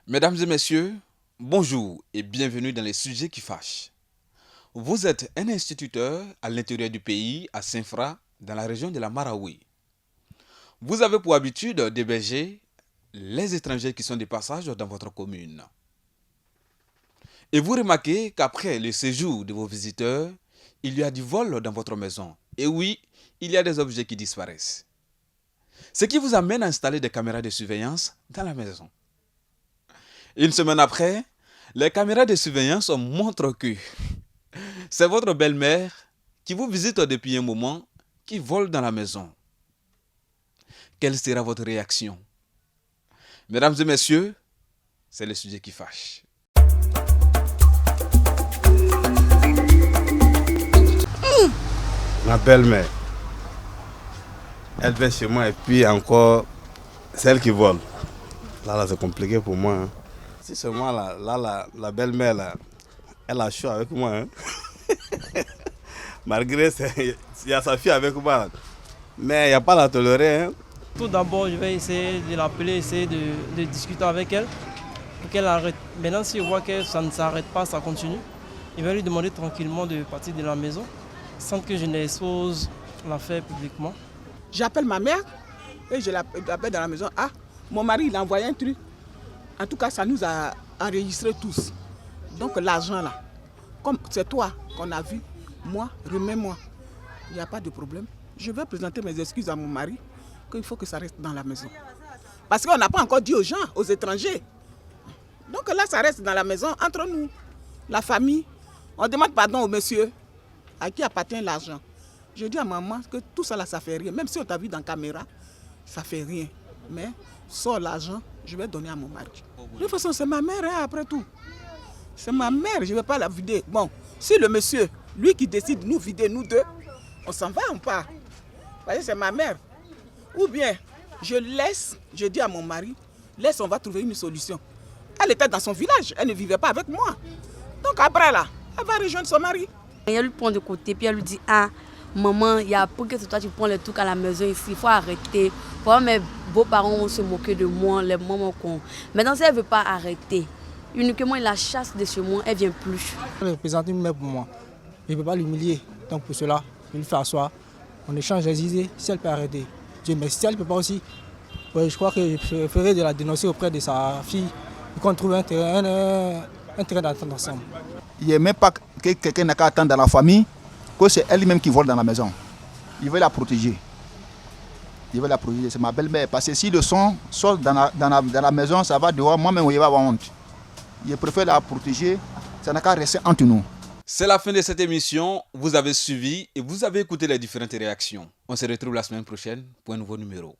Mesdames et messieurs, bonjour et bienvenue dans les sujets qui fâchent. Vous êtes un instituteur à l'intérieur du pays, à Saint-Fra, dans la région de la Marawi. Vous avez pour habitude d'héberger les étrangers qui sont de passage dans votre commune. Et vous remarquez qu'après le séjour de vos visiteurs, il y a du vol dans votre maison. Et oui, il y a des objets qui disparaissent. Ce qui vous amène à installer des caméras de surveillance dans la maison. Une semaine après, les caméras de surveillance montrent que c'est votre belle-mère qui vous visite depuis un moment qui vole dans la maison. Quelle sera votre réaction? Mesdames et messieurs, c'est le sujet qui fâche. Ma belle-mère, elle vient chez moi et puis encore celle qui vole. Là, c'est compliqué pour moi. Hein. Si c'est moi, la belle-mère, là, elle a chaud avec moi. Hein. Malgré il y a sa fille avec moi. Mais il n'y a pas à la tolérer. Hein. Tout d'abord, je vais essayer de l'appeler, essayer de discuter avec elle pour qu'elle arrête. Maintenant, si je vois que ça ne s'arrête pas, ça continue, je vais lui demander tranquillement de partir de la maison sans que je n'expose l'affaire publiquement. J'appelle ma mère et je l'appelle dans la maison. Ah, mon mari, il a envoyé un truc. En tout cas, ça nous a enregistrés tous. Donc l'argent là, comme c'est toi qu'on a vu, moi, remets-moi. Il n'y a pas de problème. Je vais présenter mes excuses à mon mari qu'il faut que ça reste dans la maison. Parce qu'on n'a pas encore dit aux gens, aux étrangers. Donc là, ça reste dans la maison, entre nous, la famille. On demande pardon au monsieur à qui appartient l'argent. Je dis à maman que tout ça là, ça fait rien. Même si on t'a vu dans la caméra, ça fait rien. Mais sors l'argent, je vais donner à mon mari. De toute façon, c'est ma mère, hein, après tout. C'est ma mère, je ne vais pas la vider. Bon, si le monsieur, lui qui décide de nous vider, nous deux, on s'en va, on part. Parce que c'est ma mère. Ou bien, je laisse, je dis à mon mari, laisse, on va trouver une solution. Elle était dans son village, elle ne vivait pas avec moi. Donc après là, elle va rejoindre son mari. Elle lui prend de côté, puis elle lui dit, ah, maman, il y a pour que toi tu prends les trucs à la maison ici, il faut arrêter. Pour mes beaux-parents vont se moquer de moi, les mamans con. Maintenant, si elle ne veut pas arrêter, uniquement la chasse de chez moi, elle ne vient plus. Elle représente une mère pour moi. Je ne peux pas l'humilier. Donc pour cela, je lui fais asseoir. On échange les idées, si elle peut arrêter. Dieu merci, si elle ne peut pas aussi. Ouais, je crois que je ferai de la dénoncer auprès de sa fille et qu'on trouve un terrain d'entente ensemble. Il n'y a même pas que quelqu'un n'a qu'à attendre dans la famille, que c'est elle-même qui vole dans la maison. Il veut la protéger. Il veut la protéger, c'est ma belle-mère. Parce que si le son sort dans la maison, ça va dehors, moi-même, il va avoir honte. Je préfère la protéger, ça n'a qu'à rester entre nous. C'est la fin de cette émission. Vous avez suivi et vous avez écouté les différentes réactions. On se retrouve la semaine prochaine pour un nouveau numéro.